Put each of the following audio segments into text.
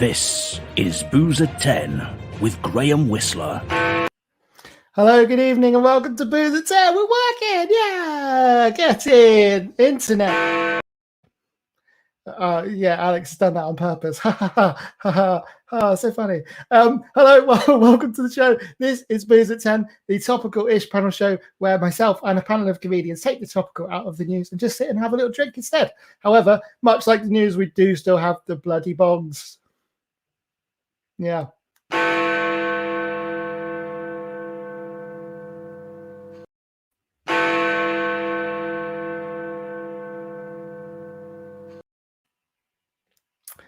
This is Booze at 10 with Graham Whistler. Hello, good evening, and welcome to Booze at 10. We're working, yeah! Get in, internet. Yeah, Alex has done that on purpose. Ha ha ha ha! So funny. Hello, welcome to the show. This is Booze at 10, the topical-ish panel show where myself and a panel of comedians take the topical out of the news and just sit and have a little drink instead. However, much like the news, we do still have the bloody bongs. Yeah.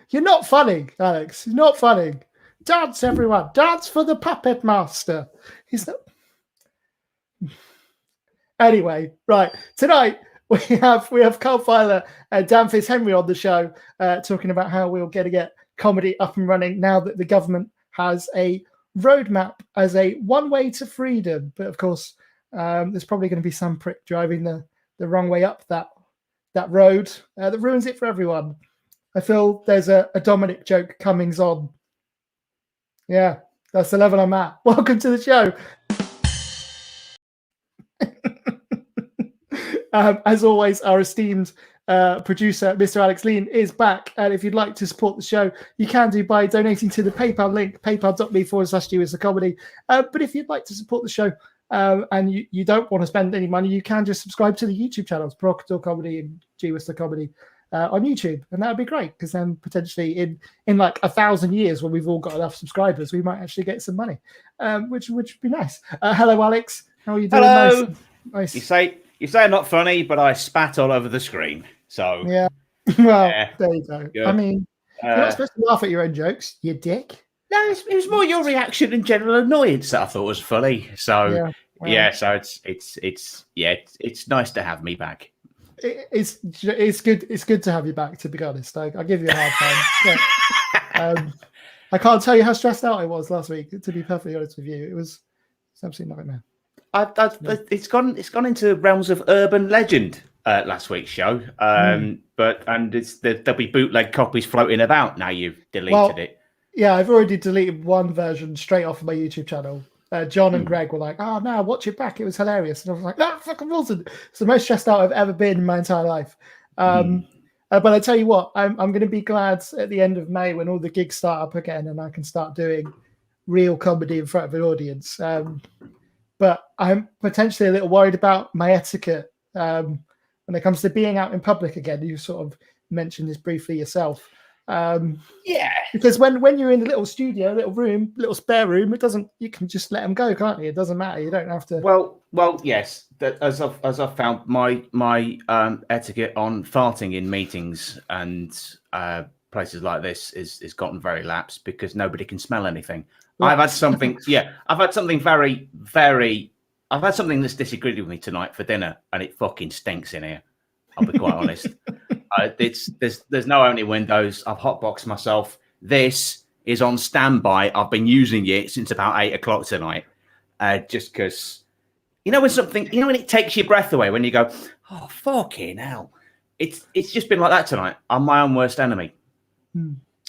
You're not funny, Alex. You're not funny. Dance, everyone. Dance for the puppet master. He's not. Anyway, right. Tonight we have Carl Filer and Dan Fitzhenry on the show talking about how we're going to get comedy up and running now that the government has a roadmap as a one way to freedom. But of course, there's probably going to be some prick driving the wrong way up that road that ruins it for everyone. I feel there's a Dominic joke comings on. Yeah, that's the level I'm at. Welcome to the show. As always, our esteemed producer, Mr. Alex Lean, is back. And if you'd like to support the show, you can do by donating to the PayPal link, paypal.me/GWhisterComedy. But if you'd like to support the show and you don't want to spend any money, you can just subscribe to the YouTube channels, Provocateur Comedy and G Whistler Comedy. On YouTube, and that would be great because then potentially in like 1,000 years when we've all got enough subscribers, we might actually get some money, which would be nice. Hello, Alex. How are you doing? Hello. Nice. You say I'm not funny, but I spat all over the screen. So yeah. Well, there you go. Good. I mean, you're not supposed to laugh at your own jokes, you dick. No, it was more your reaction and general annoyance that I thought was funny. So so it's nice to have me back. It's good. It's good to have you back. To be honest, I give you a hard time. Yeah. I can't tell you how stressed out I was last week. To be perfectly honest with you, it's absolutely nightmare. It's gone into realms of urban legend. Last week's show, but there'll be bootleg copies floating about now. You've deleted it. Yeah, I've already deleted one version straight off of my YouTube channel. John and Greg were like, "Oh no, watch it back. It was hilarious." And I was like, "No, fucking wasn't." It's the most stressed out I've ever been in my entire life. But I tell you what, I'm going to be glad at the end of May when all the gigs start up again and I can start doing real comedy in front of an audience. But I'm potentially a little worried about my etiquette when it comes to being out in public again. You sort of mentioned this briefly yourself. Because when you're in a little studio, little room, little spare room, you can just let them go, can't you? It doesn't matter. You don't have to. Well, yes. As I've found, my etiquette on farting in meetings and places like this is gotten very lax because nobody can smell anything. Right. I've had something very, very. I've had something that's disagreed with me tonight for dinner, and it fucking stinks in here. I'll be quite honest. There's no only windows. I've hotboxed myself. This is on standby. I've been using it since about 8 o'clock tonight. Just because, when when it takes your breath away when you go, oh fucking hell. It's just been like that tonight. I'm my own worst enemy.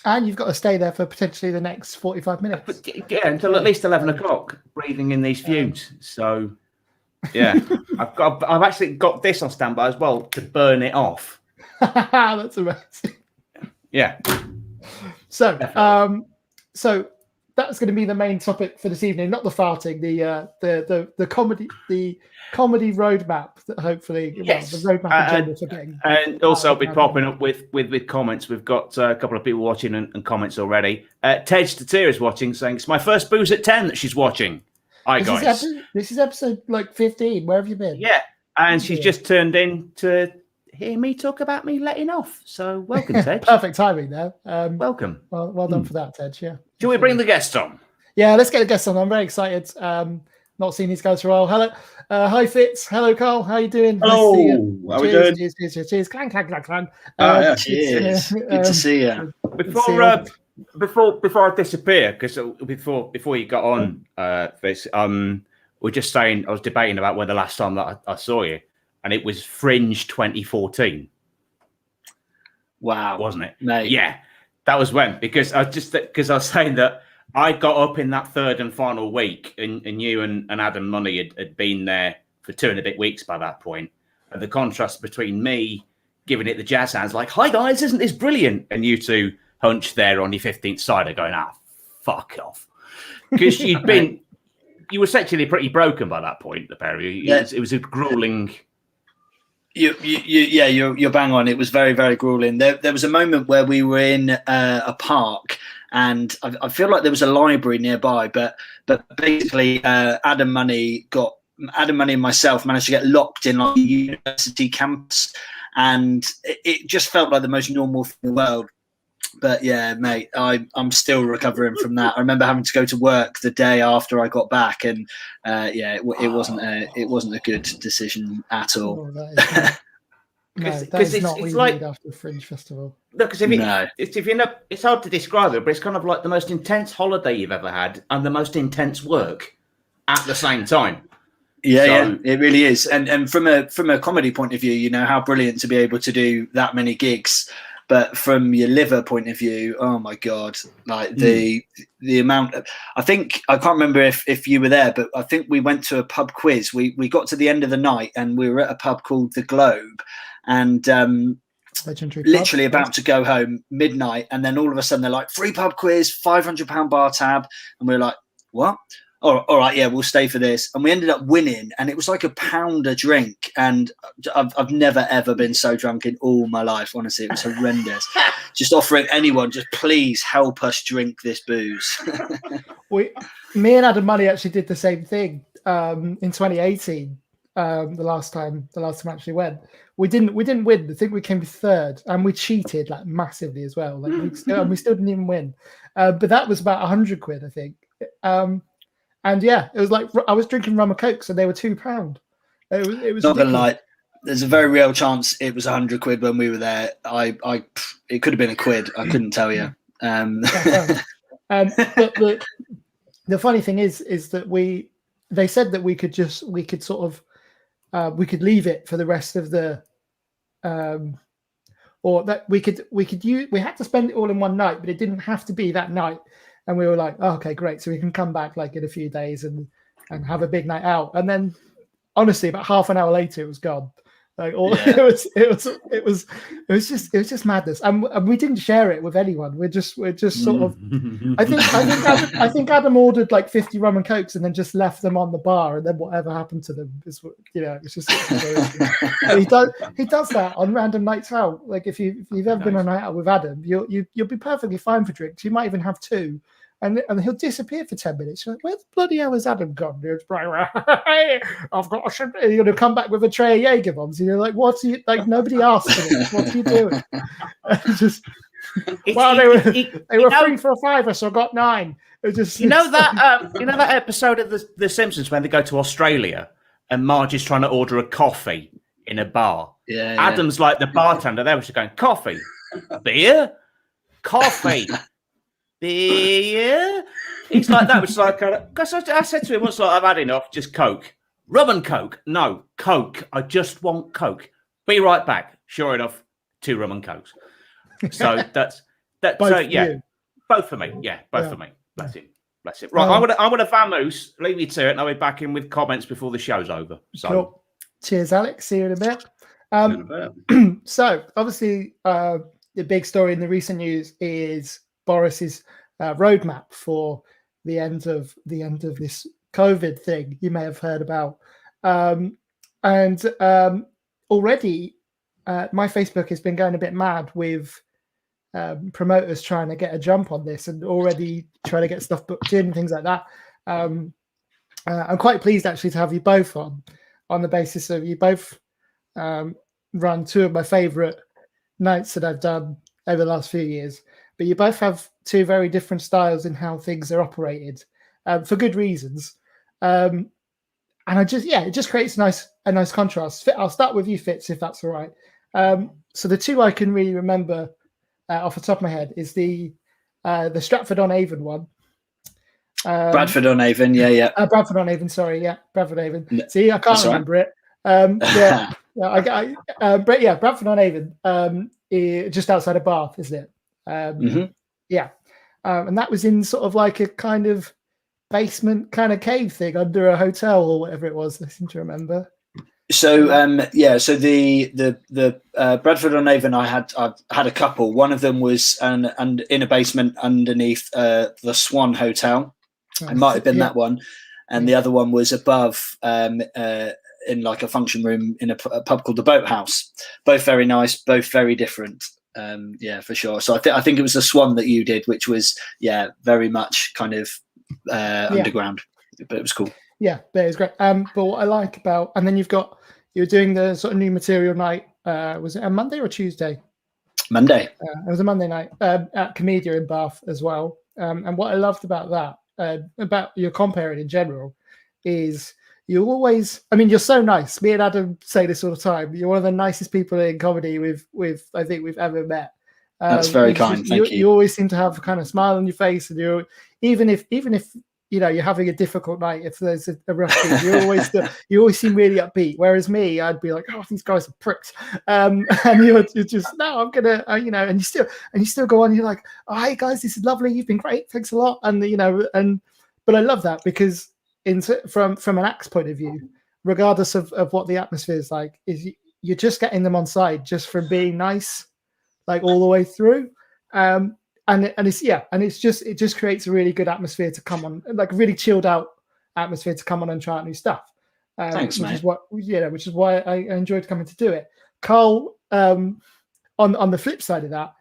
And you've got to stay there for potentially the next 45 minutes. Yeah, until at least 11 o'clock, breathing in these fumes. So yeah, I've actually got this on standby as well to burn it off. That's amazing. Yeah. So that's going to be the main topic for this evening, not the farting, the comedy roadmap that hopefully the roadmap agenda for getting. And also I'll be popping up with comments. We've got a couple of people watching and comments already. Tej Statir is watching, saying it's my first Booze at 10 that she's watching. Hi guys. This is episode like 15. Where have you been? Yeah, and she's just turned in to hear me talk about me letting off. So welcome, Tej. Perfect timing there. Welcome. Well done for that, Tej. Yeah. Shall we bring the guests on? Yeah, let's get the guests on. I'm very excited. Not seen these guys for a while. Hello. Hi, Fitz. Hello, Carl. How you doing? Hello. Nice to see you. Cheers. Cheers. Clang, clang, clang, clang. Cheers. Good to see you. Before I disappear, because before you got on, Fitz, we're just saying I was debating about when the last time that I saw you, and it was Fringe 2014. Wow, wasn't it? Mate. Yeah. That was when, because I was saying that I got up in that third and final week, and you and Adam Money had been there for 2 and a bit weeks by that point. And the contrast between me giving it the jazz hands, like, "Hi guys, isn't this brilliant?" and you two hunched there on your 15th cider going, fuck off. Because you were sexually pretty broken by that point, the pair of you. Yeah. It was a grueling... You're bang on. It was very, very grueling. There was a moment where we were in a park, and I feel like there was a library nearby, but basically Adam Money and myself managed to get locked in like a university campus, and it just felt like the most normal thing in the world. But yeah, mate, I'm still recovering from that. I remember having to go to work the day after I got back, and it wasn't a good decision at all. That is not what you need after a Fringe festival. No, because it's hard to describe it, but it's kind of like the most intense holiday you've ever had and the most intense work at the same time. Yeah, it really is. And from a comedy point of view, how brilliant to be able to do that many gigs. But from your liver point of view, oh my God, like the amount of, I can't remember if you were there, but I think we went to a pub quiz. We got to the end of the night and we were at a pub called The Globe, and literally about to go home midnight. And then all of a sudden they're like, free pub quiz, £500 bar tab. And we were like, what? All right, yeah, we'll stay for this. And we ended up winning, and it was like £1 a drink. And I've never, ever been so drunk in all my life. Honestly, it was horrendous. Just offering anyone, just please help us drink this booze. Me and Adam Money actually did the same thing in 2018. The last time I actually went, we didn't win. I think we came third, and we cheated like massively as well. Like we still didn't even win. But that was about £100, I think. And yeah, it was like I was drinking rum and coke, so they were £2. It was not gonna lie. There's a very real chance it was £100 when we were there. It could have been £1. I couldn't tell you. But the funny thing is that they said that we could leave it for the rest of the, or that we had to spend it all in one night, but it didn't have to be that night. And we were like, oh, okay, great. So we can come back like in a few days and have a big night out. And then honestly, about half an hour later, it was gone. Like it was just madness. And we didn't share it with anyone. We're just sort of, I think Adam ordered like 50 rum and cokes and then just left them on the bar. And then whatever happened to them is, it's just, he does that on random nights out. Like if you've ever been on a night out with Adam, you'll be perfectly fine for drinks. You might even have 2. And he'll disappear for 10 minutes. You're like, where the bloody hell has Adam gone? I've got a... You're going to come back with a tray of Jaeger bombs. And you're like, what's you... Like, nobody asked for this. What are you doing? They were free for £5, so I got 9. It just... that episode of The Simpsons when they go to Australia and Marge is trying to order a coffee in a bar? Yeah. Adam's like the bartender there, which is going, coffee, beer, coffee. Beer. It's like that. Was like, because I said to him once, like, I've had enough. Just Coke, rum and Coke. No, Coke. I just want Coke. Be right back. Sure enough, 2 rum and Cokes. So that's that. Both so yeah, you. Both for me. Yeah, both for me. That's it. Right, I'm gonna vamoose. Leave you to it, and I'll be back in with comments before the show's over. So, cool. Cheers, Alex. See you in a bit. So obviously, the big story in the recent news is Boris's roadmap for the end of this COVID thing you may have heard about, and already my Facebook has been going a bit mad with promoters trying to get a jump on this and already trying to get stuff booked in and things like that. I'm quite pleased actually to have you both on the basis of you both run 2 of my favorite nights that I've done over the last few years. But you both have 2 very different styles in how things are operated, for good reasons. And it just creates a nice contrast. I'll start with you, Fitz, if that's all right. So the 2 I can really remember off the top of my head is the Stratford-on-Avon one. Bradford-on-Avon, yeah. Bradford-on-Avon, sorry, yeah, Bradford-on-Avon. No, see, I can't remember it. Bradford-on-Avon, just outside of Bath, isn't it? Yeah, and that was in sort of like a kind of basement kind of cave thing under a hotel or whatever it was. I seem to remember. So so the Bradford on Avon, I've had a couple. One of them was and in a basement underneath the Swan Hotel. It might have been that one, and the other one was above in like a function room in a pub called the Boathouse. Both very nice, both very different. For sure. So I think it was the Swan that you did, which was very much kind of underground, but it was cool. Yeah, but it was great. But what I like about, and then you're doing the sort of new material night. Was it a Monday or Tuesday? Monday. It was a Monday night at Comedia in Bath as well. And what I loved about that, about your comparing in general, is you always. I mean, you're so nice. Me and Adam say this all the time. You're one of the nicest people in comedy we've I think we've ever met. That's very kind. Thank you. You always seem to have a kind of smile on your face, and you're even if you're having a difficult night, if there's a rough day, you always seem really upbeat. Whereas me, I'd be like, oh, these guys are pricks, and you're just no, I'm gonna, and you still go on. You're like, oh, hey guys, this is lovely. You've been great. Thanks a lot. And but I love that because from an act's point of view, regardless of what the atmosphere is like, is you're just getting them on side just from being nice, like all the way through. It just creates a really good atmosphere to come on, like a really chilled out atmosphere to come on and try out new stuff. Thanks, mate. Which is why I enjoyed coming to do it. Carl, on the flip side of that,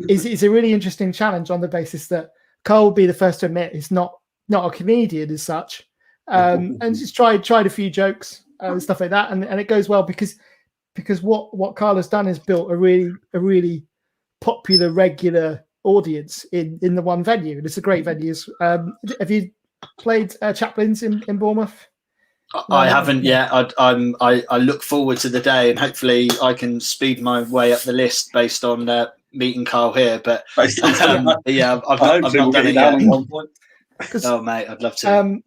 is a really interesting challenge on the basis that Carl will be the first to admit he's not a comedian as such, and just tried a few jokes and stuff like that, and it goes well because what Carl has done is built a really popular regular audience in the one venue, and it's a great venue. Have you played Chaplin's in Bournemouth? I haven't yet. I look forward to the day, and hopefully I can speed my way up the list based on meeting Carl here. But I've not done it yet. Oh mate, I'd love to.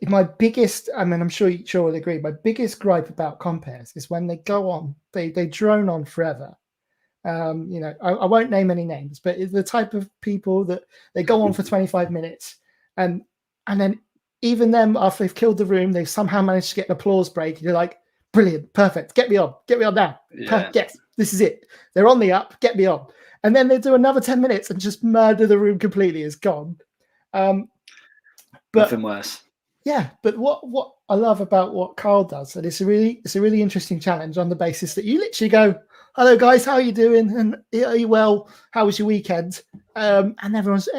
My biggest, I mean, I'm sure you'll agree, my biggest gripe about compares is when they go on, they drone on forever. I won't name any names, but it's the type of people that they go on for 25 minutes and then even them, after they've killed the room, they've somehow managed to get an applause break. And you're like, brilliant, perfect, get me on now. Yeah. Yes, this is it. They're on the up, get me on. And then they do another 10 minutes and just murder the room completely. It's gone. But nothing worse. Yeah, but what I love about what Carl does, and it's a really interesting challenge on the basis that you literally go, hello guys, how are you doing? And are you well? How was your weekend? And everyone's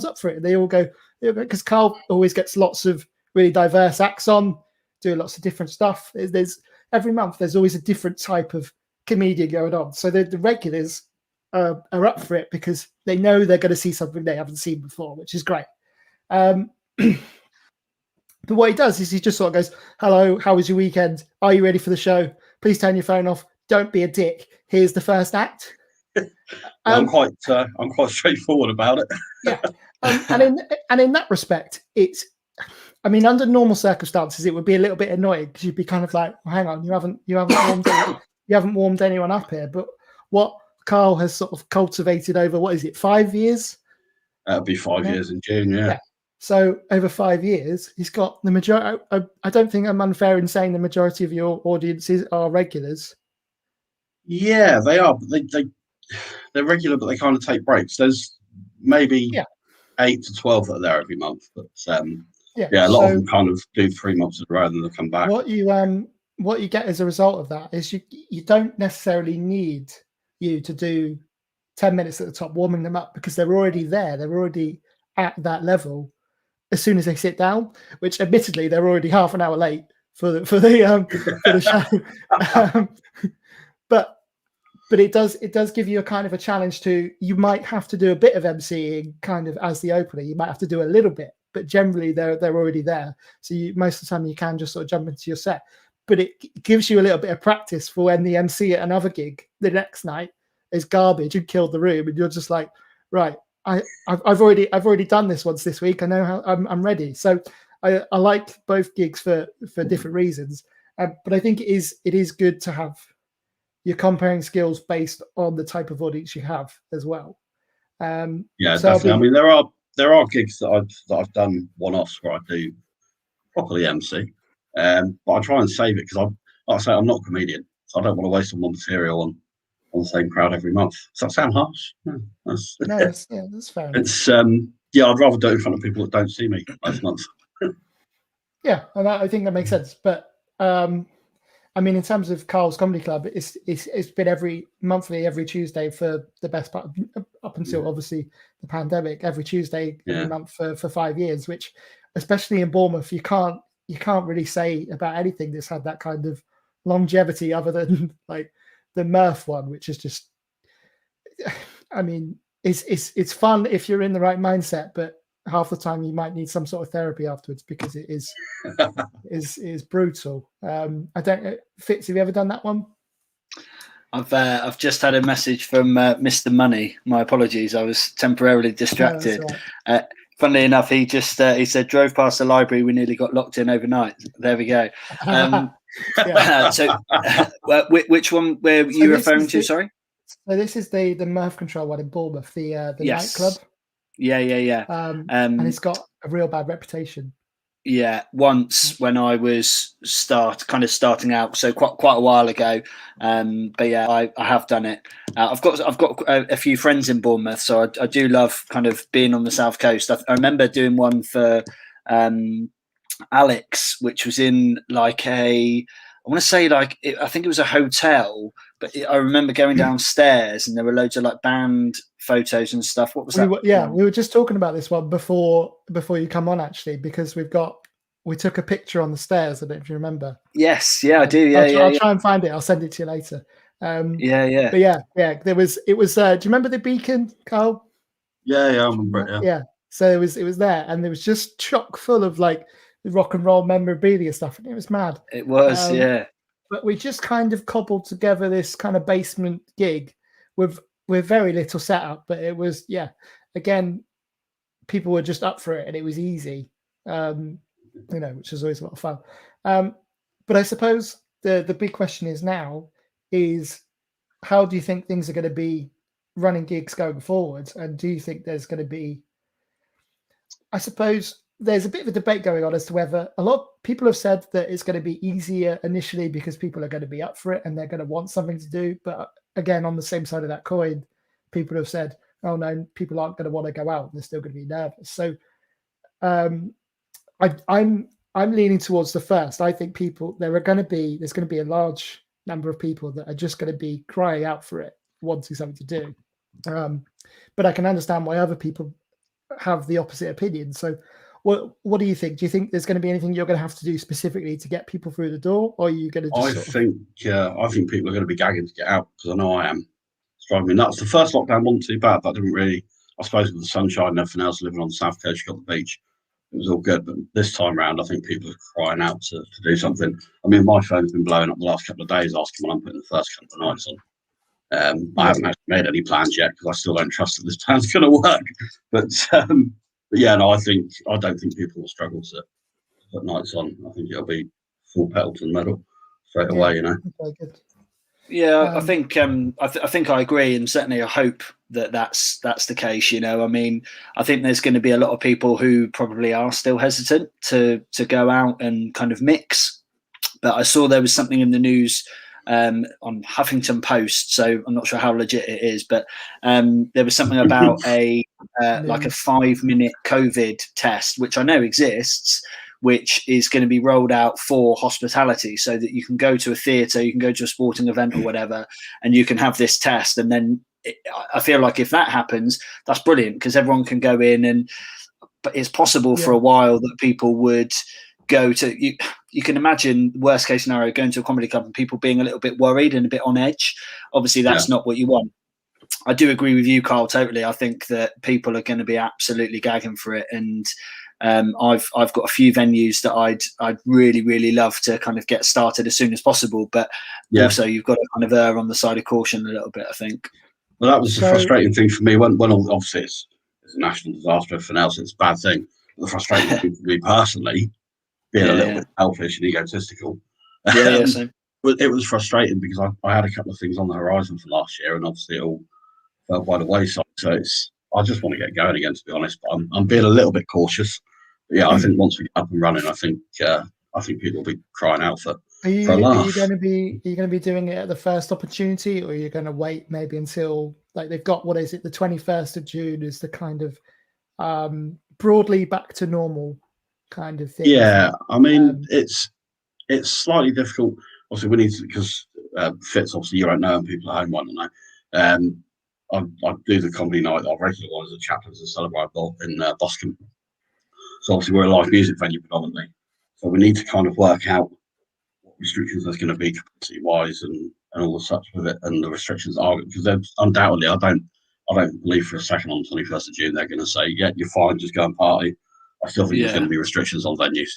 up for it. They all go, because Carl always gets lots of really diverse acts on, doing lots of different stuff. There's every month there's always a different type of comedian going on. So the regulars are up for it because they know they're going to see something they haven't seen before, which is great. But what he does is he just sort of goes, hello, how was your weekend? Are you ready for the show? Please turn your phone off. Don't be a dick. Here's the first act. I'm quite straightforward about it. Yeah. And in that respect, it's, I mean, under normal circumstances, it would be a little bit annoying because you'd be kind of like, well, hang on, you haven't warmed anyone up here. But what Carl has sort of cultivated over, what is it, 5 years? That'll be 5 years in June, yeah. So over 5 years, he's got the majority. I don't think I'm unfair in saying the majority of your audiences are regulars. Yeah, they are. They're regular, but they kind of take breaks. There's maybe 8 to 12 that are there every month, but a lot of them kind of do 3 months in a row and then they come back. What you get as a result of that is you don't necessarily need you to do 10 minutes at the top warming them up because they're already there. They're already at that level as soon as they sit down, which admittedly they're already half an hour late for the show. But it does give you a kind of a challenge to, you might have to do a bit of emceeing kind of as the opener. You might have to do a little bit, but generally they're already there. So most of the time you can just sort of jump into your set. But it gives you a little bit of practice for when the MC at another gig the next night is garbage and killed the room, and you're just like, right, I've already done this once this week. I know how I'm ready. So I like both gigs for different reasons. But I think it is good to have you're comparing skills based on the type of audience you have as well. Yeah, so definitely. I mean, there are gigs that I've done one-offs where I do properly MC, but I try and save it because like I say, I'm not a comedian, so I don't want to waste all my material on the same crowd every month. Does that sound harsh? No, that's fair enough. It's I'd rather do it in front of people that don't see me most months. Yeah, and I think that makes sense. But I mean, in terms of Carl's Comedy Club, it's been every Tuesday for the best part up until obviously the pandemic. Every Tuesday every month for 5 years, which, especially in Bournemouth, you can't really say about anything that's had that kind of longevity other than like the Murph one, which is just, I mean, it's fun if you're in the right mindset, but half the time you might need some sort of therapy afterwards because it is brutal. I don't, Fitz, have you ever done that one? I've just had a message from Mr. Money. My apologies, I was temporarily distracted. Right. Funnily enough, he just he said drove past the library. We nearly got locked in overnight. There we go. Which one were you referring to? Sorry. So this is the Murph Control one in Bournemouth, the nightclub. Yeah. And it's got a real bad reputation. Yeah, once when I was starting out, so quite a while ago. But yeah, I have done it. I've got a few friends in Bournemouth, so I do love kind of being on the south coast. I remember doing one for Alex, which was in like I think it was a hotel, but I remember going downstairs and there were loads of like band photos and stuff. What was that? We were just talking about this one before you come on, actually, because we took a picture on the stairs. I don't know if you remember. Yes, yeah, I do. Yeah, I'll try and find it. I'll send it to you later. But yeah. It was. Do you remember the Beacon, Carl? Yeah, I remember it. Yeah. So it was there, and it was just chock full of like rock and roll memorabilia stuff, and it was mad. It was, yeah. But we just kind of cobbled together this kind of basement gig with very little setup, but it was, again, people were just up for it and it was easy, which is always a lot of fun. But I suppose the big question is now is how do you think things are going to be running gigs going forward? And do you think there's going to be, I suppose there's a bit of a debate going on as to whether a lot of people have said that it's going to be easier initially because people are going to be up for it and they're going to want something to do. But again, on the same side of that coin, people have said, oh no, people aren't going to want to go out. They're still going to be nervous. So I'm leaning towards the first. I think there's going to be a large number of people that are just going to be crying out for it, wanting something to do. But I can understand why other people have the opposite opinion. So what do you think? Do you think there's going to be anything you're going to have to do specifically to get people through the door, or are you going to just I think people are going to be gagging to get out, because I know I am. It's driving me nuts. The first lockdown wasn't too bad. That didn't really, I suppose, with the sunshine and everything else, living on the south coast, you got the beach, it was all good. But this time round, I think people are crying out to do something. I mean, my phone's been blowing up the last couple of days asking when I'm putting the first couple of nights on. I haven't actually made any plans yet because I still don't trust that this plan's going to work. But yeah, no, I don't think people will struggle to put nights on. I think it'll be full pedal to the metal straight away, you know. Okay, good. Yeah, I think I agree, and certainly I hope that that's the case. You know, I mean, I think there's going to be a lot of people who probably are still hesitant to go out and kind of mix. But I saw there was something in the news on Huffington Post, so I'm not sure how legit it is, but there was something about a 5-minute COVID test, which I know exists, which is going to be rolled out for hospitality, so that you can go to a theatre, you can go to a sporting event or whatever, and you can have this test. And then I feel like if that happens, that's brilliant, because everyone can go in, but it's possible for a while that people would go to, you can imagine worst case scenario, going to a comedy club and people being a little bit worried and a bit on edge. Obviously that's not what you want. I do agree with you, Carl, totally. I think that people are going to be absolutely gagging for it, and I've got a few venues that I'd really, really love to kind of get started as soon as possible, but also you've got to kind of err on the side of caution a little bit, I think. Well, that was the frustrating thing for me when obviously it's a national disaster, everything else, it's a bad thing. But the frustrating thing for me personally, being a little bit selfish and egotistical, same. it was frustrating because I had a couple of things on the horizon for last year, and obviously it all fell by the wayside. So I just want to get going again, to be honest. But I'm being a little bit cautious. But yeah, I think once we get up and running, I think people will be crying out for a laugh. Are you going to be doing it at the first opportunity, or are you going to wait maybe until like they've got, what is it, the 21st of June is the kind of broadly back to normal kind of thing? Yeah, I mean it's slightly difficult. Obviously, we need to, because Fitz, obviously you don't know, and people at home won't know. I do the comedy night, our regular one as a chaplains and celebrate in Boscombe. So obviously we're a live music venue predominantly. So we need to kind of work out what restrictions there's going to be capacity wise and all the such with it, and the restrictions are, because undoubtedly I don't believe for a second on the 21st of June they're going to say, yeah, you're fine, just go and party. I still think there's going to be restrictions on venues.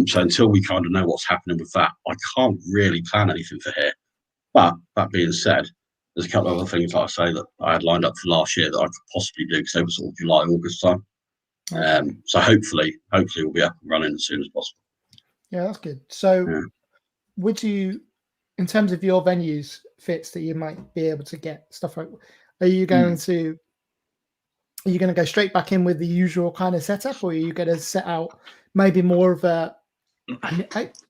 So until we kind of know what's happening with that, I can't really plan anything for here. But that being said, there's a couple of other things, like I say, that I had lined up for last year that I could possibly do, because they were sort of July, August time. So hopefully we'll be up and running as soon as possible. Yeah, that's good. So would you, in terms of your venues, Fitz, that you might be able to get stuff like, are you going to go straight back in with the usual kind of setup, or are you going to set out maybe more of a,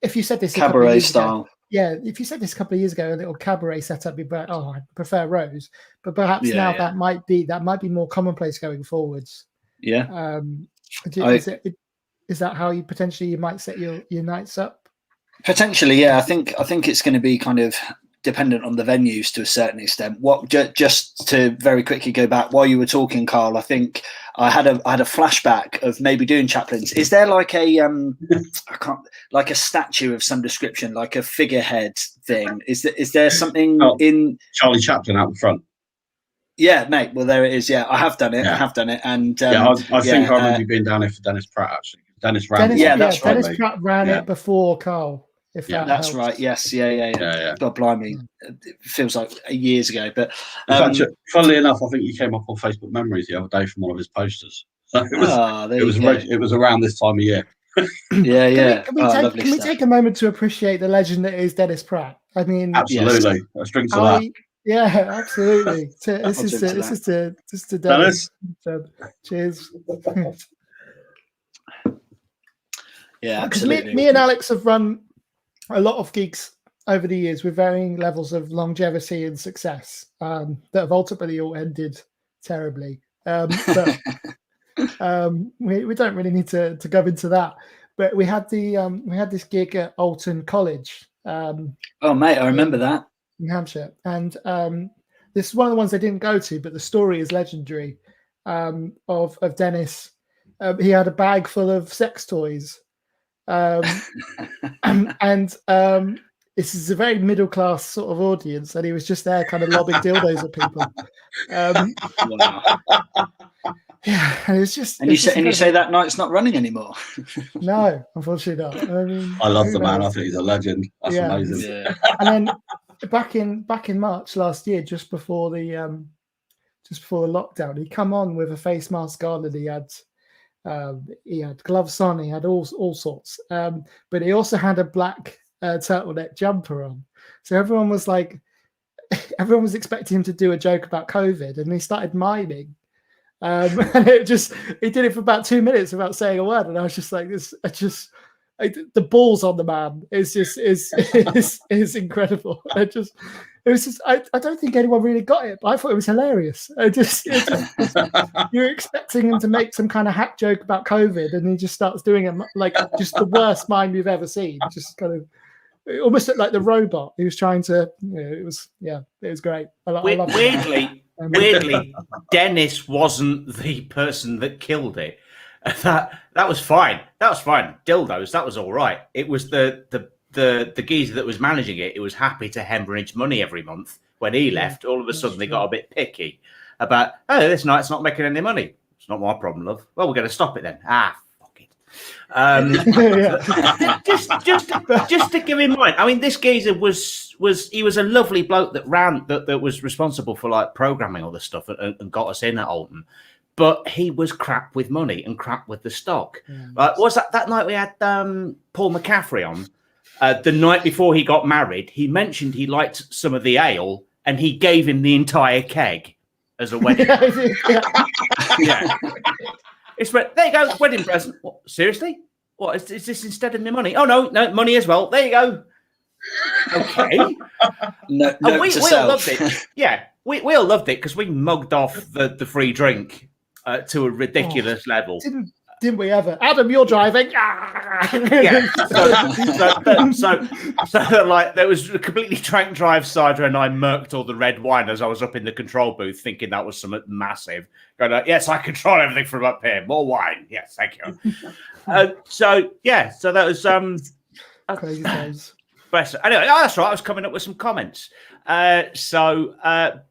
if you said this cabaret style ago, yeah, if you said this a couple of years ago, a little cabaret setup, you'd be like, oh, I prefer Rose. But perhaps that might be more commonplace going forwards. Yeah. Is that how you potentially might set your nights up? Potentially, yeah. I think it's going to be kind of dependent on the venues to a certain extent. Just to very quickly go back while you were talking, Carl, I think I had a flashback of maybe doing chaplains. Is there like a like a statue of some description, like a figurehead thing? Is there something in Charlie Chaplin out the front? Yeah, mate. Well, there it is. Yeah, I have done it. And I think I remember you being down there for Dennis Pratt, actually. Dennis ran it. That's right. Dennis Pratt ran it before Carl. If that's helps. Right. Yes. Yeah. God blimey, it feels like years ago. But funnily enough, I think you came up on Facebook Memories the other day from one of his posters. So it was around this time of year. Yeah. Can we take a moment to appreciate the legend that is Dennis Pratt? I mean, absolutely. Let's drink to that. Yeah, absolutely. This is to Dennis. Cheers. Yeah, absolutely. Me and Alex have run a lot of gigs over the years with varying levels of longevity and success that have ultimately all ended terribly. But we don't really need to go into that. But we had this gig at Alton College. Oh, mate, I remember that. In Hampshire. And this is one of the ones I didn't go to, but the story is legendary of Dennis. He had a bag full of sex toys. And this is a very middle class sort of audience, and he was just there kind of lobbing dildos at people. Yeah, and it was just. And you say that night's not running anymore. No, unfortunately not. I mean, I love the man. I think he's a legend. That's amazing. Yeah. And then back in March last year, just before the lockdown, he come on with a face mask on, and he had gloves on, he had all sorts, but he also had a black turtleneck jumper on. So everyone was expecting him to do a joke about COVID, and he started miming. And he did it for about 2 minutes without saying a word, and I was just like, the balls on the man is incredible. I don't think anyone really got it, but I thought it was hilarious. You're expecting him to make some kind of hack joke about COVID, and he just starts doing it like just the worst mime you've ever seen. Just kind of, it almost looked like the robot. He was trying to, it was great. I love it. Weirdly, Dennis wasn't the person that killed it. That was fine. Dildos, that was all right. It was the geezer that was managing it. It was happy to hemorrhage money every month. When he left, all of a sudden they got a bit picky about, oh, this night's not making any money. It's not my problem, love. Well, we're going to stop it then. Fuck it. Just to give in mind, I mean, this geezer was a lovely bloke that was responsible for like programming all this stuff and got us in at Alton. But he was crap with money and crap with the stock. Was that night we had Paul McCaffrey on? the night before he got married, he mentioned he liked some of the ale, and he gave him the entire keg as a wedding. Yeah. It's there you go, wedding present. What, seriously? What is this instead of my money? Oh no, money as well. There you go. Okay. No, we all loved it. Yeah, we all loved it because we mugged off the free drink to a ridiculous level. Didn't we ever? Adam, you're driving. Yeah. So like there was a completely trank drive cider, and I murked all the red wine as I was up in the control booth, thinking that was something massive. Going, yes, I control everything from up here. More wine. Yes, thank you. So that was crazy times. Anyway, that's right. I was coming up with some comments. So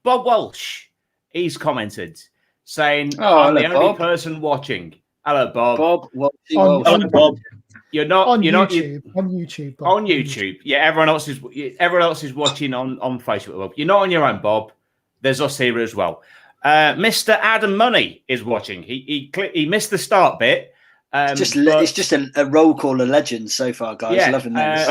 Bob Walsh, he's commented saying, "I'm the only person watching." Hello, Bob. Hello, Bob. You're not on you're YouTube. Not, on YouTube. Bob. On YouTube. Yeah, everyone else is watching on Facebook. Bob. You're not on your own, Bob. There's us here as well. Mr. Adam Money is watching. He missed the start bit. It's just a roll call of legends so far, guys. Yeah, Loving this.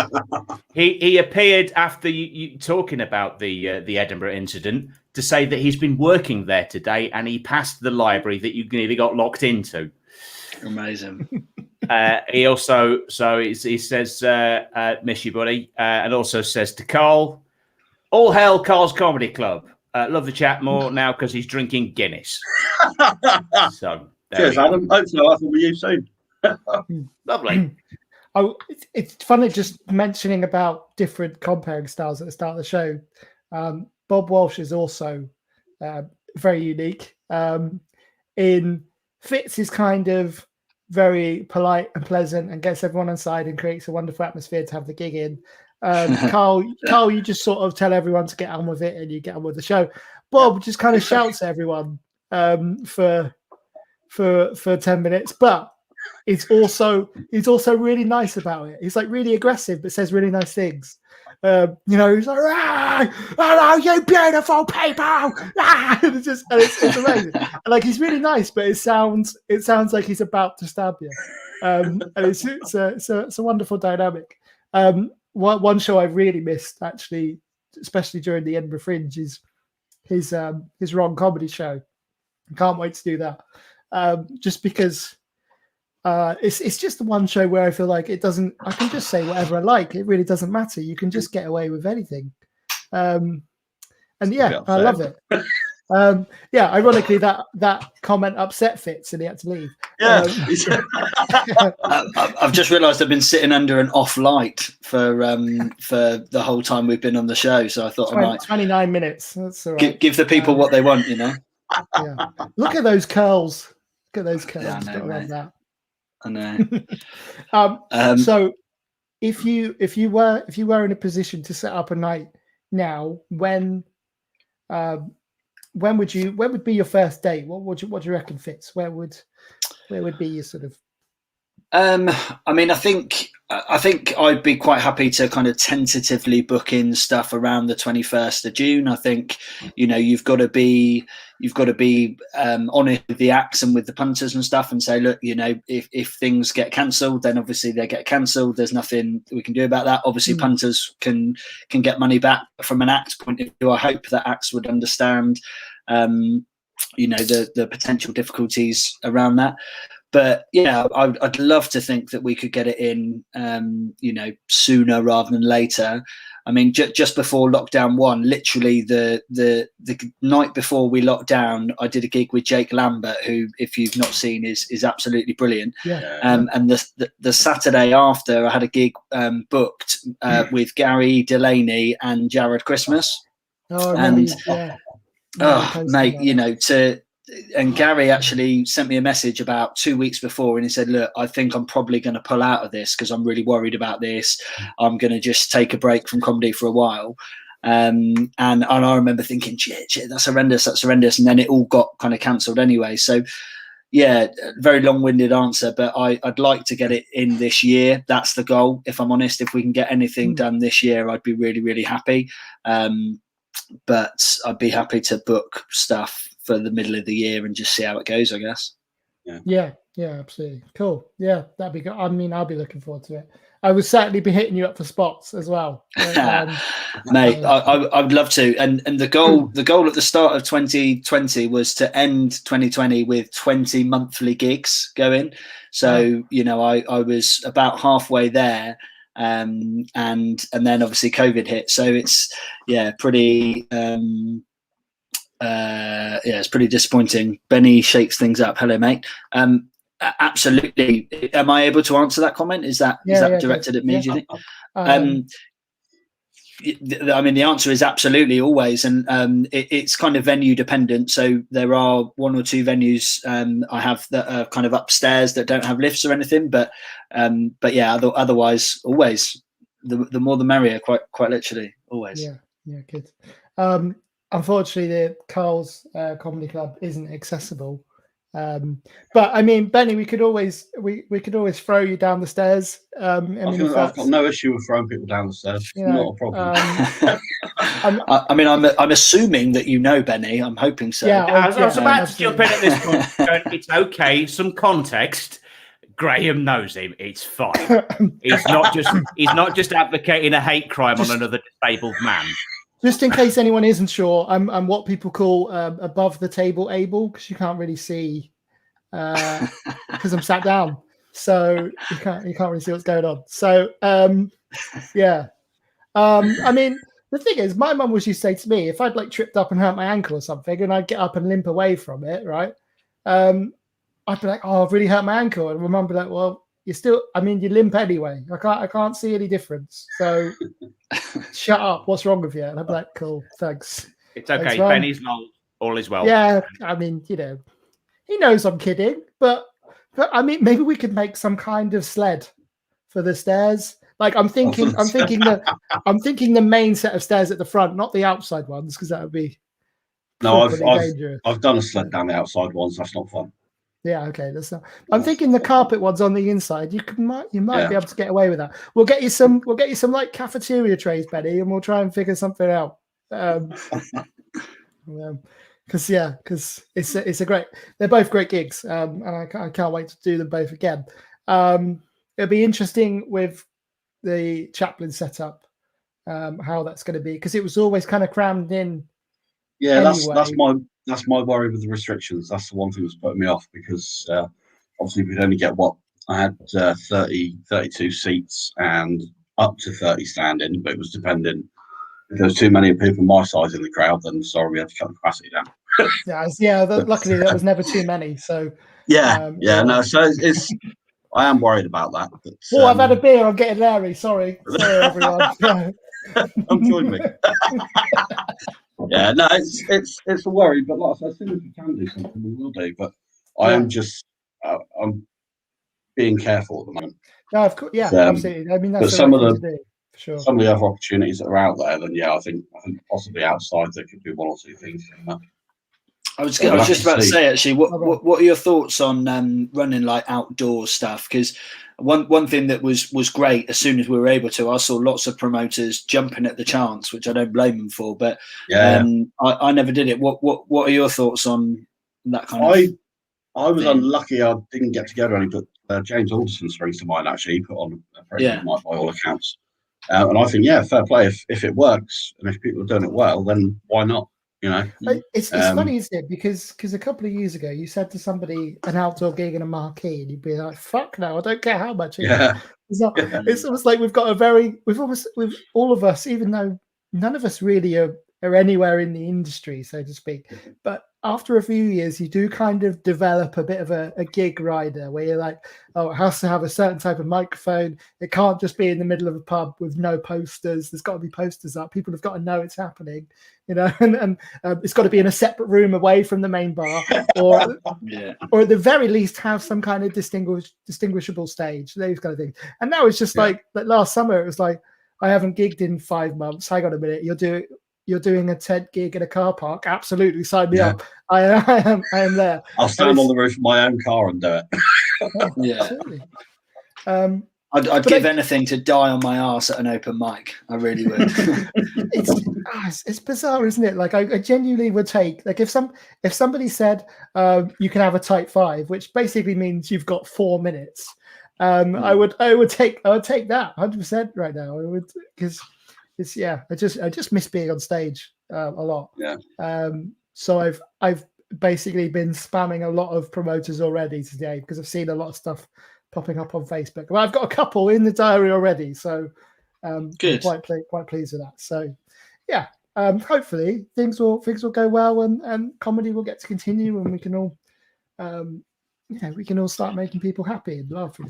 He appeared after you talking about the Edinburgh incident to say that he's been working there today and he passed the library that you nearly got locked into. Amazing. He also he says miss you, buddy, and also says to Carl, all hail Carl's Comedy Club. Love the chat more now because he's drinking Guinness. So cheers, Adam. Hopefully I'll be with you soon. Lovely. It's funny just mentioning about different comparing styles at the start of the show. Bob Walsh is also very unique. In Fitz is kind of very polite and pleasant and gets everyone on side and creates a wonderful atmosphere to have the gig in. Carl, you just sort of tell everyone to get on with it and you get on with the show. Bob just kind of shouts at everyone for 10 minutes, but he's also really nice about it. He's like really aggressive, but says really nice things. He's like, hello, you beautiful people. It's amazing. And like he's really nice, but it sounds like he's about to stab you. And it's a wonderful dynamic. One show I really missed actually, especially during the Edinburgh Fringe, is his Wrong Comedy show. I can't wait to do that. Just because it's just the one show where I feel like I can just say whatever I like. It really doesn't matter. You can just get away with anything. And yeah, I love it. Ironically, that comment upset Fitz and he had to leave. Yeah. I've just realised I've been sitting under an off light for the whole time we've been on the show. So I thought I might 29 minutes. That's all right. Give the people what they want, Yeah. Look at those curls. Look at those curls. Yeah, I know, love that. I know. So if you were in a position to set up a night now, when would be your first date? What do you reckon, Fitz? Where would be your sort of? I mean, I think I'd be quite happy to kind of tentatively book in stuff around the 21st of June. I think, you've got to be honest with the acts and with the punters and stuff and say, look, if things get cancelled, then obviously they get cancelled. There's nothing we can do about that. Obviously punters can get money back from an act point of view. I hope that acts would understand, the potential difficulties around that. But yeah, I'd love to think that we could get it in, sooner rather than later. I mean, just before lockdown 1, literally the night before we locked down, I did a gig with Jake Lambert, who, if you've not seen, is absolutely brilliant. Yeah. And the Saturday after, I had a gig booked with Gary Delaney and Jared Christmas. Oh, and mate, and Gary actually sent me a message about 2 weeks before and he said, look, I think I'm probably going to pull out of this because I'm really worried about this. I'm going to just take a break from comedy for a while. And I remember thinking, shit, that's horrendous. And then it all got kind of cancelled anyway. So yeah, very long-winded answer, but I'd like to get it in this year. That's the goal. If I'm honest, if we can get anything done this year, I'd be really, really happy. But I'd be happy to book stuff for the middle of the year and just see how it goes, I guess. Yeah, absolutely. Cool. Yeah, that'd be good. I mean, I'll be looking forward to it. I would certainly be hitting you up for spots as well. Mate, I would love to. And the goal at the start of 2020 was to end 2020 with 20 monthly gigs going. So, you know, I was about halfway there. And then obviously COVID hit. So it's pretty it's pretty disappointing. Benny shakes things up. Hello, mate. Absolutely. Am I able to answer that comment? Is that directed at me? Do you think? I mean, the answer is absolutely, always, and it's kind of venue dependent. So there are one or two venues I have that are kind of upstairs that don't have lifts or anything, but yeah, otherwise, always the more the merrier. Quite literally, always. Yeah, good. Unfortunately, the Carl's Comedy Club isn't accessible. But I mean, Benny, we could always throw you down the stairs. I've got no issue with throwing people down the stairs. Not a problem. I'm assuming that you know Benny. I'm hoping so. Yeah, I was about to jump in at this point. It's okay. Some context. Graham knows him. It's fine. He's not just advocating a hate crime on another disabled man. Just in case anyone isn't sure, I'm what people call above the table able, because you can't really see because I'm sat down, so you can't really see what's going on. So I mean, the thing is, my mum used to say to me, if I'd like tripped up and hurt my ankle or something, and I'd get up and limp away from it, right? I'd be like, "Oh, I've really hurt my ankle," and my mum would be like, "Well, you limp anyway. I can't see any difference. So shut up. What's wrong with you?" And I'm like, "Cool, thanks." It's okay. Thanks, Benny's not all is well. Yeah, I mean, you know, he knows I'm kidding, but I mean, maybe we could make some kind of sled for the stairs. Like I'm thinking the main set of stairs at the front, not the outside ones, because that would be dangerous. I've done a sled down the outside ones. That's not fun. Yeah, okay. That's not. I'm thinking the carpet ones on the inside. You might be able to get away with that. We'll get you some like cafeteria trays, Benny, and we'll try and figure something out. Because it's a great. They're both great gigs, and I can't wait to do them both again. It'll be interesting with the Chaplin setup, how that's going to be, because it was always kind of crammed in. Yeah, anyway. That's my worry with the restrictions. That's the one thing that's putting me off, because obviously we'd only get I had 32 seats and up to 30 standing, but it was depending. If there was too many people my size in the crowd, then sorry, we had to cut the capacity down. Luckily there was never too many. So no. So it's I am worried about that. But, I've had a beer. I'm getting Larry. Sorry everyone. Come join me. Yeah, no, it's a worry, but like I said, as soon as we can do something, we will do. But I am just I'm being careful at the moment. No, of course, absolutely. I mean, that's some of the sure. Some of the other opportunities that are out there, then I think possibly outside there could be one or two things. I was just about to say, actually, what are your thoughts on running like outdoor stuff? Because one thing that was great, as soon as we were able to, I saw lots of promoters jumping at the chance, which I don't blame them for. But I never did it. What are your thoughts on that kind of? I was unlucky. I didn't get to go to any, but James Alderson springs to mind. Actually, he put on a pretty good night by all accounts. And I think, fair play. If it works and if people are doing it well, then why not? You know, it's funny, isn't it? Because a couple of years ago, you said to somebody an outdoor gig in a marquee, and you'd be like, "Fuck no, I don't care how much." It's almost like we've all of us, even though none of us really are anywhere in the industry, so to speak. But after a few years, you do kind of develop a bit of a gig rider where you're like, oh, it has to have a certain type of microphone. It can't just be in the middle of a pub with no posters. There's got to be posters up. People have got to know it's happening, you know, and it's got to be in a separate room away from the main bar, or at the very least have some kind of distinguishable stage, those kind of things. And now it's just like last summer, it was like, I haven't gigged in 5 months. Hang on a minute, you're doing a tent gig in a car park. Absolutely, sign me up. I am there. I'll stand on the roof of my own car and do it. Absolutely. I'd give anything to die on my arse at an open mic. I really would. It's bizarre, isn't it? Like I genuinely would take, like if somebody said you can have a type 5, which basically means you've got 4 minutes. I would take that 100% right now. I would, because it's I just miss being on stage a lot. So I've basically been spamming a lot of promoters already today because I've seen a lot of stuff popping up on Facebook. Well, I've got a couple in the diary already, so I'm quite pleased with that. So yeah, hopefully things will go well, and comedy will get to continue, and we can all start making people happy and laughing.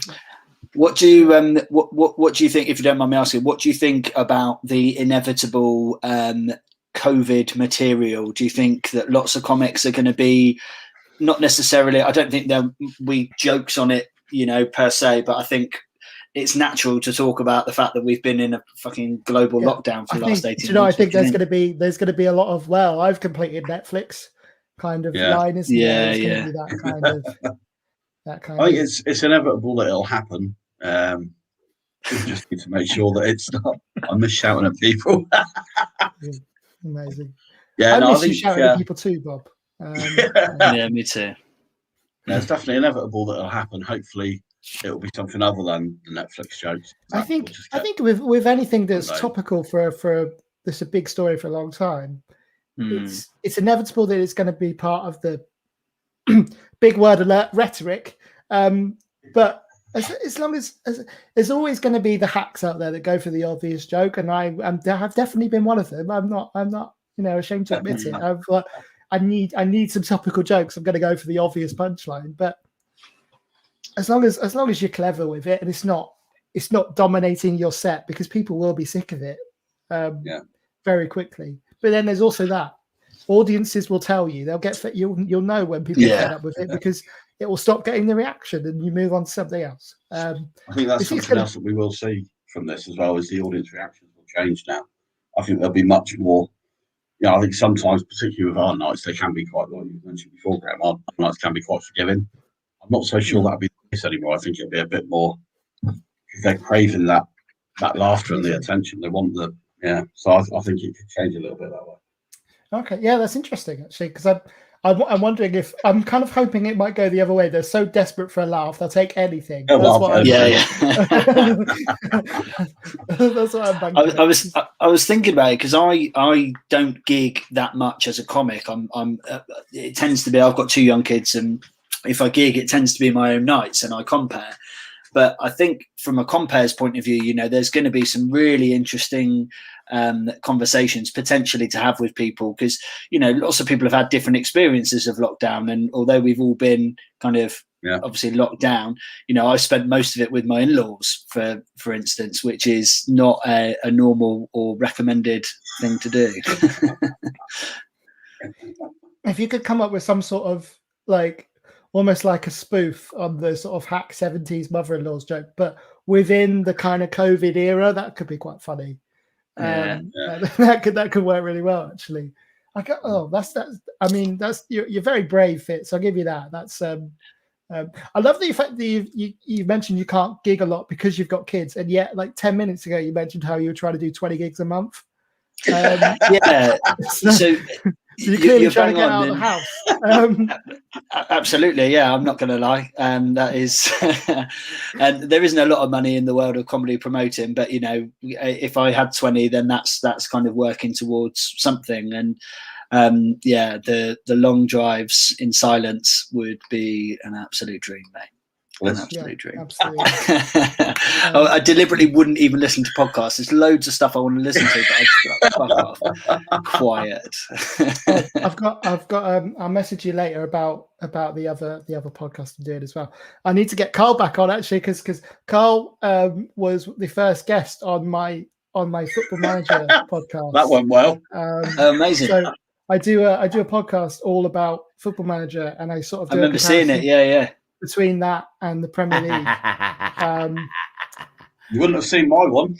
What do you what do you think, if you don't mind me asking, what do you think about the inevitable COVID material? Do you think that lots of comics are going to be, not necessarily, I don't think there'll be jokes on it, per se, but I think it's natural to talk about the fact that we've been in a fucking global lockdown for the last 18 months. I think there's going to be a lot of, well, I've completed Netflix kind of line, isn't there? It's going to be that kind of. I think it's inevitable that it'll happen. We just need to make sure that it's not. I miss shouting at people. Amazing. Yeah, I miss you shouting at people too, Bob. Yeah, me too. Yeah, it's definitely inevitable that it'll happen. Hopefully, it'll be something other than the Netflix jokes. I think with anything that's topical for this a big story for a long time, it's inevitable that it's going to be part of the big word alert rhetoric. But as long as there's always going to be the hacks out there that go for the obvious joke, and I have definitely been one of them. I'm not ashamed to admit it. I've like, I need some topical jokes. I'm going to go for the obvious punchline, but as long as you're clever with it and it's not dominating your set, because people will be sick of it very quickly. But then there's also that audiences will tell you, they'll get you'll know when people are fed up with it, because it will stop getting the reaction and you move on to something else. I think that's something else that we will see from this as well, is the audience reactions will change now. I think there'll be much more. I think sometimes, particularly with our nights, they can be quite, like you mentioned before, Graham, our nights can be quite forgiving. I'm not so sure that'll be the case anymore. I think it'll be a bit more, they're craving that laughter and the attention. They want so I think it could change a little bit that way. Okay, yeah, that's interesting actually, because I'm wondering if I'm kind of hoping it might go the other way. They're so desperate for a laugh, they'll take anything. That's what I'm banking. I was thinking about it because I don't gig that much as a comic. It tends to be, I've got 2 young kids, and if I gig, it tends to be my own nights, and I compare. But I think from a compares point of view, there's going to be some really interesting conversations potentially to have with people, because lots of people have had different experiences of lockdown, and although we've all been kind of obviously locked down, I spent most of it with my in-laws, for instance, which is not a normal or recommended thing to do. If you could come up with some sort of almost like a spoof on the sort of hack 70s mother-in-law's joke, but within the kind of COVID era, that could be quite funny. That could work really well, actually. That's I mean, you're very brave, Fitz. I'll give you that. That's I love the fact that you mentioned you can't gig a lot because you've got kids, and yet 10 minutes ago you mentioned how you were trying to do 20 gigs a month. So you're clearly trying to get out of the house. Absolutely, yeah. I'm not going to lie. That is, and there isn't a lot of money in the world of comedy promoting. But if I had 20, then that's kind of working towards something. And the long drives in silence would be an absolute dream, mate. An absolute dream. Absolutely. I deliberately wouldn't even listen to podcasts. There's loads of stuff I want to listen to, but I just fuck off. Quiet. I've got. I'll message you later about the other podcast I'm doing as well. I need to get Carl back on actually, because Carl was the first guest on my Football Manager podcast. That went well. Amazing. So I do a podcast all about Football Manager, and I sort of do I remember seeing it. Yeah. Between that and the Premier League. You wouldn't have seen my one.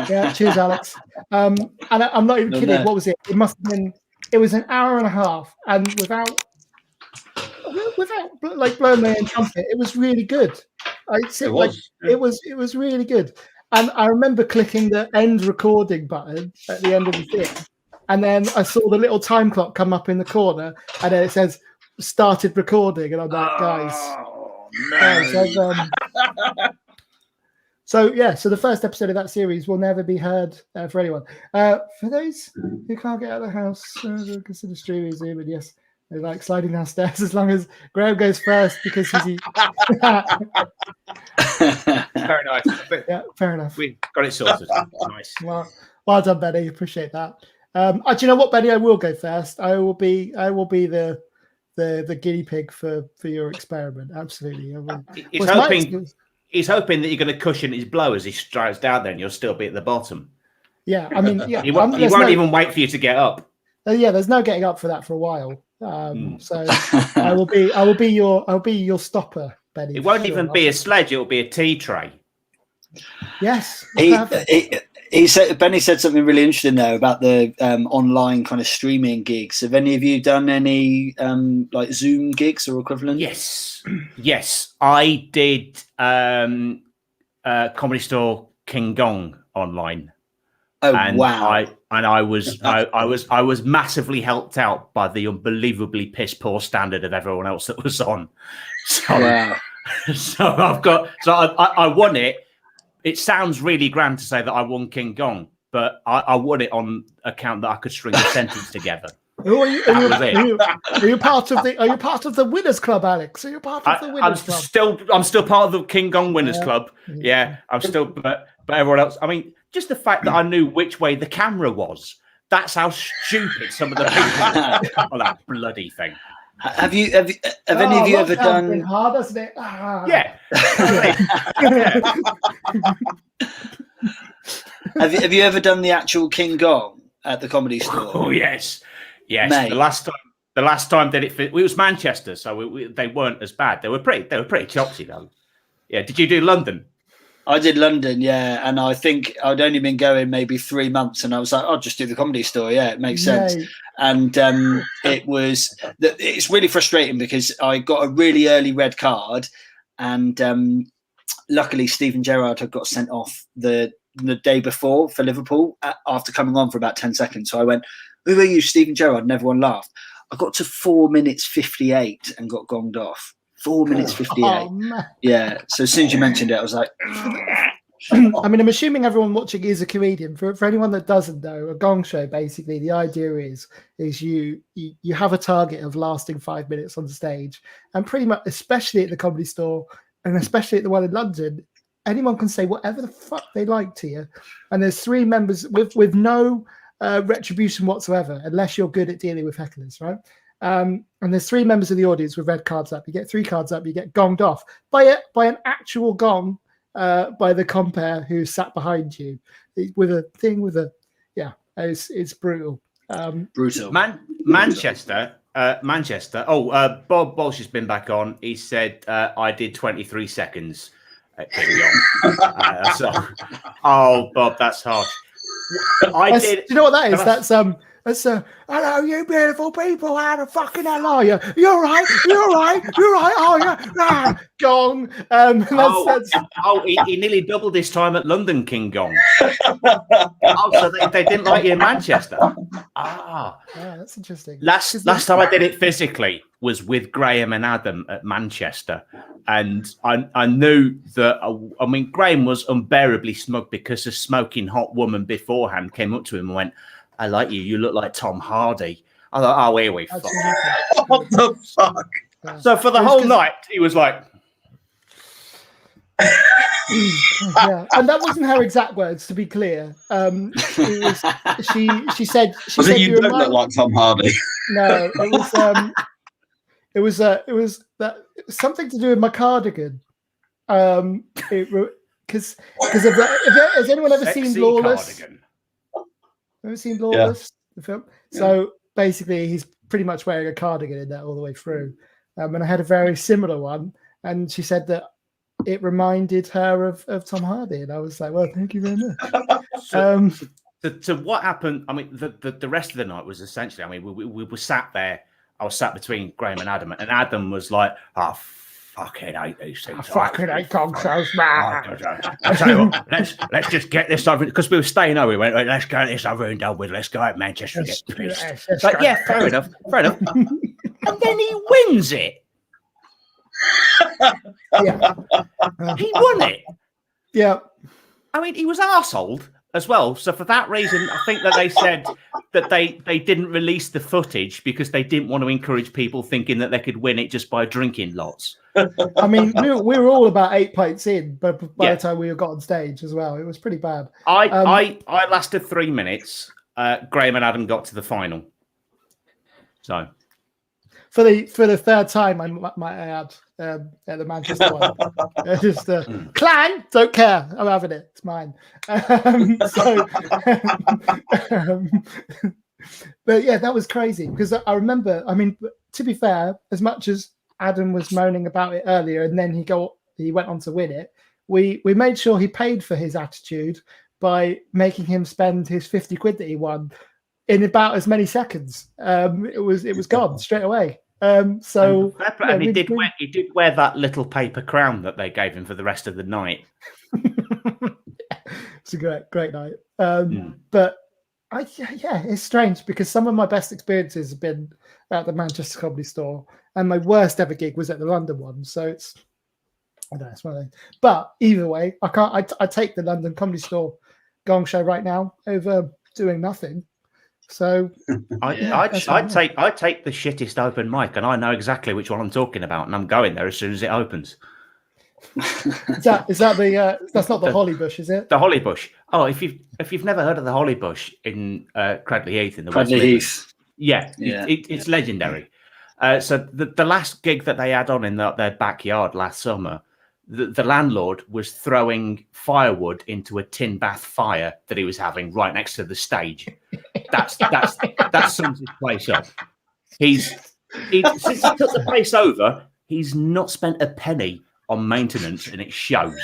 Yeah, cheers, Alex. And I'm not even kidding. What was it? It must have been. It was an hour and a half, and without blowing my own trumpet, it was really good. It was really good. And I remember clicking the end recording button at the end of the thing, and then I saw the little time clock come up in the corner, and then it says started recording, and I'm like, guys, no. So the first episode of that series will never be heard for anyone. For those who can't get out of the house, consider streaming Zoom, and yes, they like sliding downstairs as long as Graham goes first because he's. Very nice. Yeah, fair enough. We got it sorted. Nice. Well done, Benny. Appreciate that. Do you know what, Benny? I will go first. I will be the guinea pig for your experiment. Absolutely. He's hoping that you're going to cushion his blow as he strides down there, and you'll still be at the bottom. Yeah, I mean, he won't even wait for you to get up. There's no getting up for that for a while. So I will be your stopper, Benny. It won't even be a sledge; it'll be a tea tray. Yes. He said, Benny said something really interesting there about the online kind of streaming gigs. Have any of you done any like Zoom gigs or equivalent? Yes, I did Comedy Store King Gong online. Oh, and wow! I was massively helped out by the unbelievably piss poor standard of everyone else that was on. So, wow. I won it. It sounds really grand to say that I won King Gong, but I won it on account that I could string a sentence together. Are you part of the Winners Club, Alex? Are you part of the Winners Club? I'm still part of the King Gong Winners Club. Yeah, I'm still, but everyone else. I mean, just the fact that I knew which way the camera was. That's how stupid some of the people on that bloody thing. Have any of you ever done? Hard, hasn't it? Yeah. Have you ever done the actual King Gong at the Comedy Store? Oh yes. Mate. The last time that it was Manchester, so they weren't as bad. They were pretty chopsy though. Yeah. Did you do London? I did London, yeah, and I think I'd only been going maybe 3 months, and I was like, I'll just do the Comedy Store. Yeah, it makes sense. Yay. And it's really frustrating because I got a really early red card, and luckily Stephen Gerrard had got sent off the day before for Liverpool after coming on for about 10 seconds. So I went, "Who are you, Stephen Gerrard?" And everyone laughed. I got to 4 minutes 58 and got gonged off. 4 minutes 58. Oh, yeah. So as soon as you mentioned it, I was like, I mean, I'm assuming everyone watching is a comedian. For anyone that doesn't know, a gong show, basically, the idea is you have a target of lasting 5 minutes on stage, and pretty much, especially at the Comedy Store and especially at the one in London, anyone can say whatever the fuck they like to you. And there's 3 members with no retribution whatsoever, unless you're good at dealing with hecklers, right? And there's 3 members of the audience with red cards up. You get 3 cards up, you get gonged off by an actual gong. By the compere who sat behind you with a thing it's brutal. Brutal. Manchester. Bob Walsh has been back on. He said I did 23 seconds at King Gong. Bob, that's harsh. Do you know what that is? That's hello, you beautiful people. How the fucking hell are you? You're right. Oh yeah, gong. He nearly doubled his time at London King Gong. So they didn't like you in Manchester. Yeah, that's interesting. Last time I did it physically was with Graham and Adam at Manchester, and I knew that. I mean, Graham was unbearably smug because a smoking hot woman beforehand came up to him and went, "I like you. You look like Tom Hardy." I thought, "Oh, here we fuck." What the fuck? So for the whole night, he was like, yeah, and that wasn't her exact words, to be clear. She said, "You don't look like Tom Hardy." No, it was that something to do with my cardigan. Because has anyone ever seen Lawless? Cardigan. Ever seen Lawless, the film? Yeah. So basically, he's pretty much wearing a cardigan in that all the way through. And I had a very similar one, and she said that it reminded her of Tom Hardy, and I was like, "Well, thank you very much." So what happened? I mean, the rest of the night was essentially. I mean, we were sat there. I was sat between Graham and Adam was like, "Oh, fucking hate these things. I fucking hate gong shows, man." I tell you what, let's just get this over, because we were staying over. We went, "Right, let's get this over and done with. Let's go out Manchester and get pissed." But yeah, fair enough. And then he wins it. Yeah. He won it. Yeah. I mean, he was arseholed as well. So for that reason, I think that they said that they didn't release the footage because they didn't want to encourage people thinking that they could win it just by drinking lots. I mean, we were all about 8 pints in, but by the time we got on stage as well, it was pretty bad. I lasted 3 minutes. Graham and Adam got to the final. So for the third time, I might add, at the Manchester one, just Clan, don't care, I'm having it, it's mine. But yeah, that was crazy because I remember. I mean, to be fair, as much as Adam was moaning about it earlier, and then he went on to win it, we made sure he paid for his attitude by making him spend his 50 quid that he won in about as many seconds. It was gone straight away. And he did wear that little paper crown that they gave him for the rest of the night. It's a great night. But it's strange because some of my best experiences have been at the Manchester Comedy Store, and my worst ever gig was at the London one. So it's, I don't know, it's one of those. But either way, I take the London Comedy Store gong show right now over doing nothing. So I take the shittest open mic, and I know exactly which one I'm talking about, and I'm going there as soon as it opens. Is that the that's not the Hollybush, is it? The Hollybush. Oh, if you've never heard of the Hollybush in Cradley Heath in the West Midlands, it's legendary. So the last gig that they had on in their backyard last summer, the landlord was throwing firewood into a tin bath fire that he was having right next to the stage. That sums his place up. Since he took the place over, he's not spent a penny on maintenance, and it shows.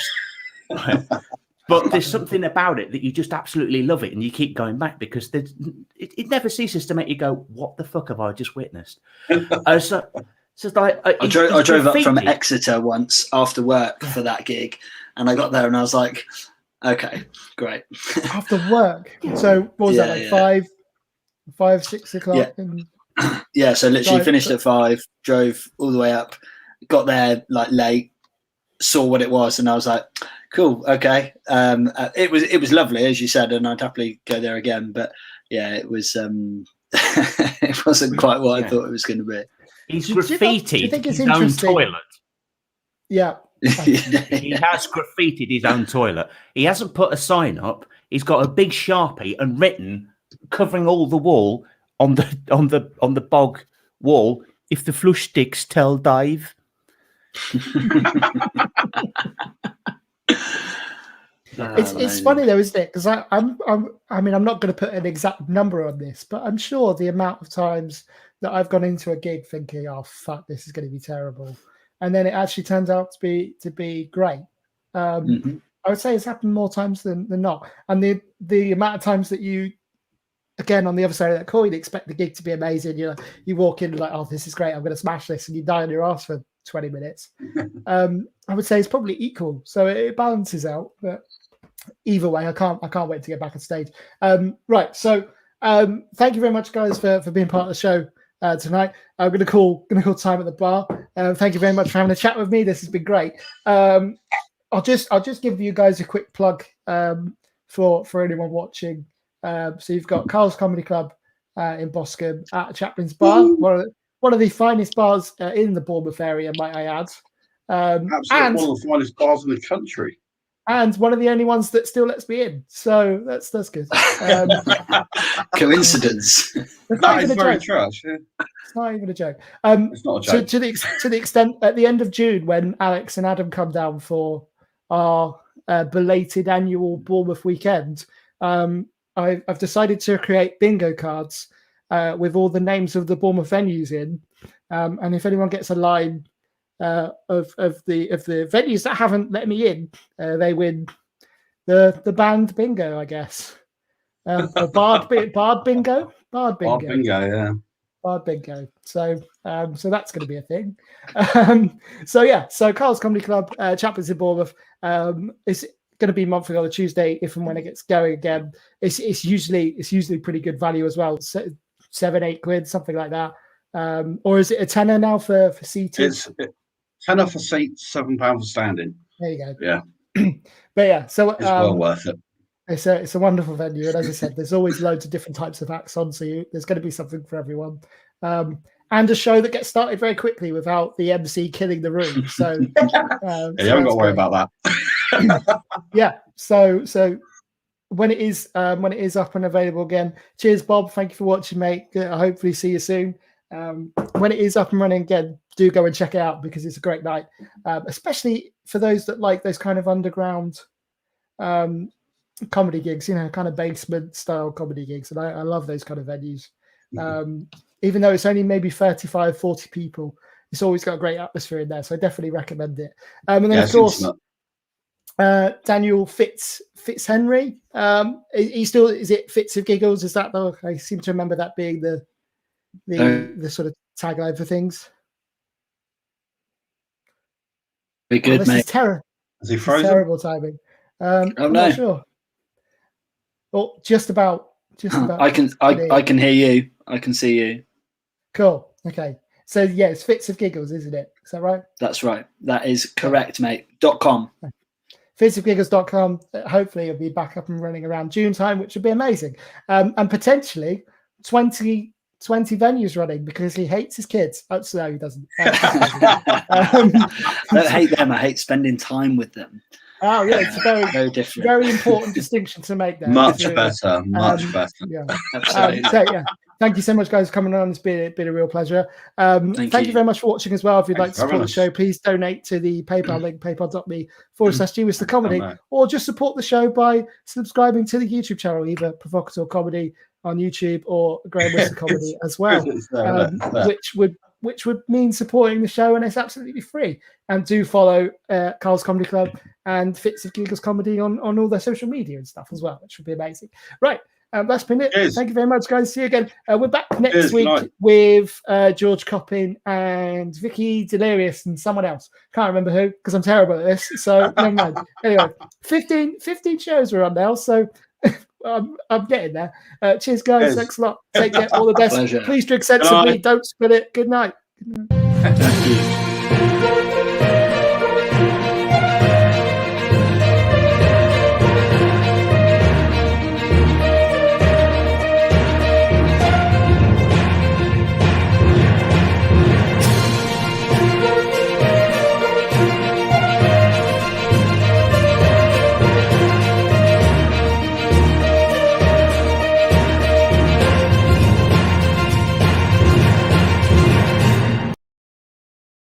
But there's something about it that you just absolutely love it, and you keep going back because it never ceases to make you go, "What the fuck have I just witnessed?" I drove up from Exeter once after work for that gig, and I got there and I was like, "Okay, great." After work, so what was that, like 6 o'clock? Yeah, so literally finished at 5, drove all the way up, got there like late, saw what it was, and I was like, cool, okay. It was lovely, as you said, and I'd happily go there again. But yeah, it was it wasn't quite what I thought it was going to be. He's graffitied his own toilet. Yeah. He has graffitied his own toilet. He hasn't put a sign up. He's got a big Sharpie and written, covering all the wall on the bog wall, "If the flush sticks, tell Dave." It's funny though, isn't it? Because I'm not going to put an exact number on this, but I'm sure the amount of times that I've gone into a gig thinking, "Oh fuck, this is going to be terrible," and then it actually turns out to be great. I would say it's happened more times than not, and the amount of times that you, again, on the other side of that coin, expect the gig to be amazing. You walk in like, "Oh, this is great, I'm going to smash this," and you die on your ass for 20 minutes. I would say it's probably equal, so it balances out. But either way, I can't wait to get back on stage. Right, so thank you very much, guys, for being part of the show tonight. I'm going to call time at the bar. Thank you very much for having a chat with me. This has been great. I'll just give you guys a quick plug for anyone watching. So you've got Carl's Comedy Club in Boscombe at Chaplin's Bar, one of the finest bars in the Bournemouth area, might I add. Absolutely, one of the finest bars in the country. And one of the only ones that still lets me in. So that's good. Coincidence. That is very trash. Yeah. It's not even a joke. It's not a joke. So to the extent, at the end of June, when Alex and Adam come down for our belated annual Bournemouth weekend, I've decided to create bingo cards with all the names of the Bournemouth venues in. And if anyone gets a line of the venues that haven't let me in, they win the band bingo, I guess. Bard bingo. Bard bingo, yeah. Bard bingo. So that's going to be a thing. So Carl's Comedy Club, Chaplin's in Bournemouth. It's going to be monthly on a Tuesday, if and when it gets going again. It's usually pretty good value as well. 7-8 quid, something like that. Or is it a tenner now for seating? £10 for seats, £7 for standing. There you go. Yeah. But yeah, so It's well worth it. It's a wonderful venue, and as I said, there's always loads of different types of acts on, so there's going to be something for everyone. And a show that gets started very quickly without the MC killing the room. So you haven't got to worry about that. Yeah. So when it is up and available again, cheers, Bob. Thank you for watching, mate. I'll hopefully see you soon. When it is up and running again, do go and check it out because it's a great night, especially for those that like those kind of underground comedy gigs, kind of basement style comedy gigs. And I love those kind of venues. Even though it's only maybe 35, 40 people, it's always got a great atmosphere in there. So I definitely recommend it. And then, of course, Daniel Fitz Henry. He still, is it Fitz of Giggles? Is that the, I seem to remember that being the sort of tagline for things. Be good, mate. Is he frozen? Terrible timing. Oh, I'm no. not sure. Oh, just about. I can hear you. I can see you. Cool. Okay. So yeah, it's Fitz of Giggles, isn't it? Is that right? That's right. That is correct, mate. .com. Fitzofgiggles.com. Hopefully it'll be back up and running around June time, which would be amazing. And potentially 20 venues running because he hates his kids. Oh, no, he doesn't. I don't hate them. I hate spending time with them. Oh yeah, it's very different. Very important distinction to make there. Much better. Yeah. Absolutely. So yeah, thank you so much, guys, for coming on. It's been a real pleasure. Thank you very much for watching as well. If you'd like to support the show, please donate to the PayPal link, paypal.me/GWithTheComedy, or just support the show by subscribing to the YouTube channel, either Provocateur Comedy on YouTube or Graham With The Comedy as well, which would mean supporting the show, and it's absolutely free. And do follow Carl's Comedy Club and Fitz of Giggles Comedy on all their social media and stuff as well, which would be amazing. Right, that's been it. Cheers. Thank you very much, guys. See you again. We're back next week with George Coppin and Vicky Delirious and someone else. Can't remember who because I'm terrible at this. So never mind. Anyway, 15 shows we're on now, so I'm getting there. Cheers, guys. Thanks a lot. Take care. All the best. Please drink sensibly. Don't spill it. Good night. Thank you.